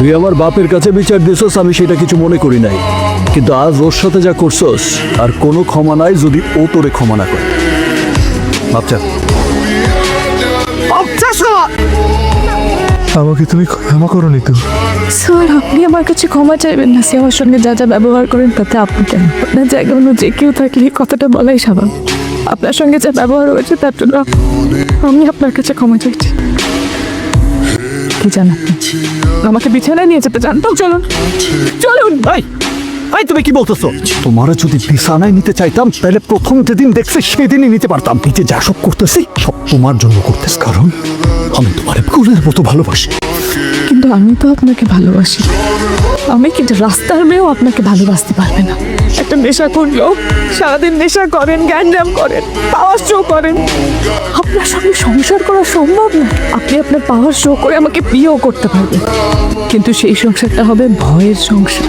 তুই আমার বাপের কাছে বিচার দিছস, আমি সেটা কিছু মনে করি নাই, কিন্তু আজ ওর সাথে যা করছস আর কোনো ক্ষমা নাই যদি ও তোরে ক্ষমা না করে। বাপচা আমাকে তুমি ক্ষমা করো নিতু। স্যার, আপনি আমার কাছে ক্ষমা চাইবেন না। সে আমার সঙ্গে যা যা ব্যবহার করেন তাতে আপনি কেন? আপনার জায়গায় অন্য যে কেউ থাকলে এই কথাটা বলাই স্বাভাবিক। আপনার সঙ্গে যা ব্যবহার হয়েছে তার জন্য আমি আপনার কাছে ক্ষমা চাইছি। কি জানেন, আমাকে বিছানায় নিয়ে যেতে চান তো? চলুন চলুন। ভাই ভাই, তুমি কি বলতেছো? তোমারা যদি বিছানায় নিতে চাইতাম তাহলে প্রথম যেদিন দেখছি সেদিনই নিতে পারতাম। নিজে যা সব করতেছি সব তোমার জন্য করতেছি, কারণ আমি তোমার ফুলের মতো ভালোবাসি। কিন্তু আমি তো আপনাকে ভালোবাসি। আমি কিন্তু রাস্তার মেয়েও আপনাকে ভালোবাসতে পারবে না। একটা নেশা করলেও সারাদিন নেশা করেন, জ্ঞানজাম করেন, পাওয়ার শো করেন। আপনার সঙ্গে সংসার করা সম্ভব না। আপনি আপনার পাওয়ার শো করে আমাকে বিয়েও করতে পারবেন, কিন্তু সেই সংসারটা হবে ভয়ের সংসার।